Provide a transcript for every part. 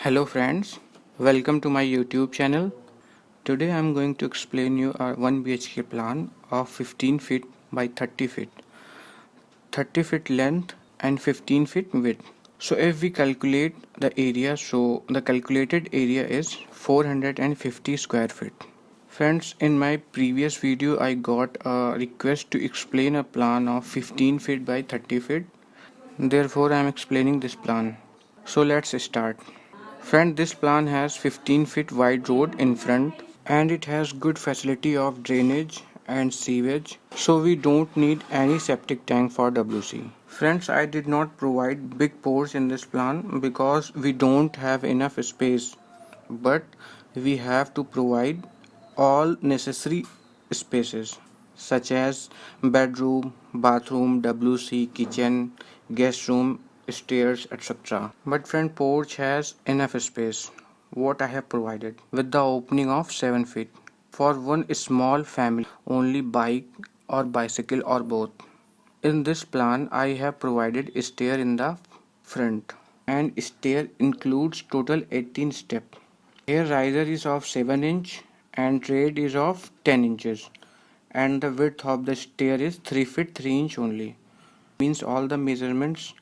Hello friends, welcome to my YouTube channel. Today I am going to explain you our 1 BHK plan of 15 feet by 30 feet, 30 feet length and 15 feet width. So if we calculate the area, so the calculated area is 450 square feet. Friends, in my previous video I got a request to explain a plan of 15 feet by 30 feet. Therefore I am explaining this plan. So let's start. Friend, this plan has 15 feet wide road in front and it has good facility of drainage and sewage, so we don't need any septic tank for WC. Friends, I did not provide big pores in this plan because we don't have enough space, but we have to provide all necessary spaces such as bedroom, bathroom, WC, kitchen, guest room, stairs, etc. But friend, porch has enough space what I have provided with the opening of 7 feet for one small family, only bike or bicycle or both. In this plan I have provided a stair in the front and stair includes total 18 steps. Here riser is of 7 inch and tread is of 10 inches and the width of the stair is 3 feet 3 inch only. Means all the measurements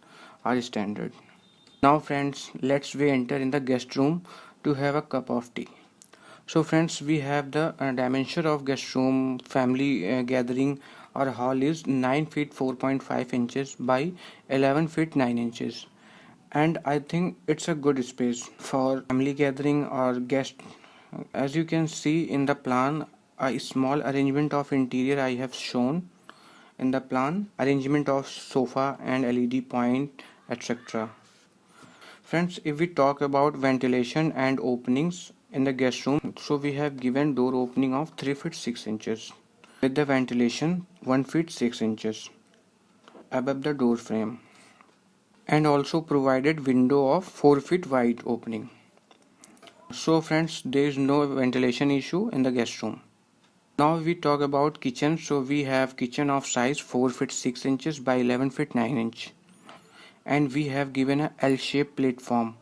are standard. Now friends, let's we enter in the guest room to have a cup of tea. So friends, we have the dimension of guest room family gathering or hall is 9 feet 4.5 inches by 11 feet 9 inches, and I think it's a good space for family gathering or guest. As you can see in the plan, a small arrangement of interior I have shown in the plan, arrangement of sofa and LED point, etc. Friends, if we talk about ventilation and openings in the guest room, so we have given door opening of 3 feet 6 inches with the ventilation 1 feet 6 inches above the door frame, and also provided window of 4 feet wide opening. So friends, there is no ventilation issue in the guest room. Now we talk about kitchen. So we have kitchen of size 4 feet 6 inches by 11 feet 9 inch, and we have given a L-shaped platform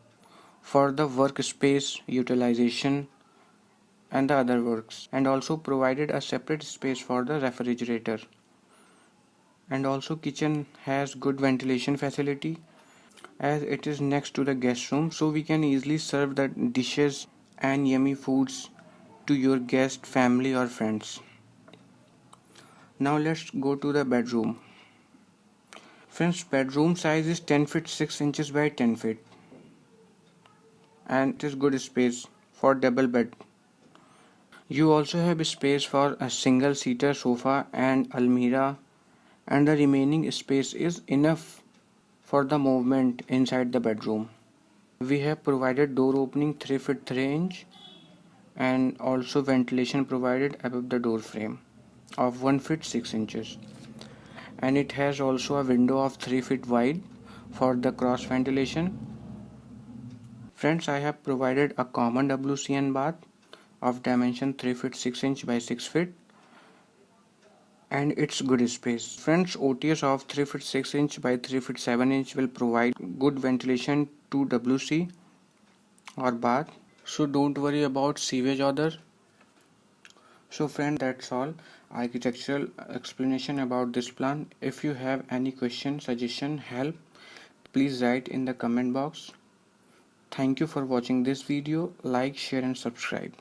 for the workspace utilization and the other works, and also provided a separate space for the refrigerator. And also kitchen has good ventilation facility as it is next to the guest room, so we can easily serve the dishes and yummy foods to your guest, family or friends. Now let's go to the bedroom. Friends, bedroom size is 10 feet 6 inches by 10 feet and it is good space for double bed. You also have space for a single seater sofa and almirah, and the remaining space is enough for the movement inside the bedroom. We have provided door opening 3 feet 3 inch and also ventilation provided above the door frame of 1 feet 6 inches, and it has also a window of 3 feet wide for the cross ventilation. Friends, I have provided a common WC and bath of dimension 3 feet 6 inch by 6 feet and it's good space. Friends, OTS of 3 feet 6 inch by 3 feet 7 inch will provide good ventilation to WC or bath, so don't worry about sewage odor. So friend, that's all architectural explanation about this plan. If you have any question, suggestion, help, please write in the comment box. Thank you for watching this video. Like, share and subscribe.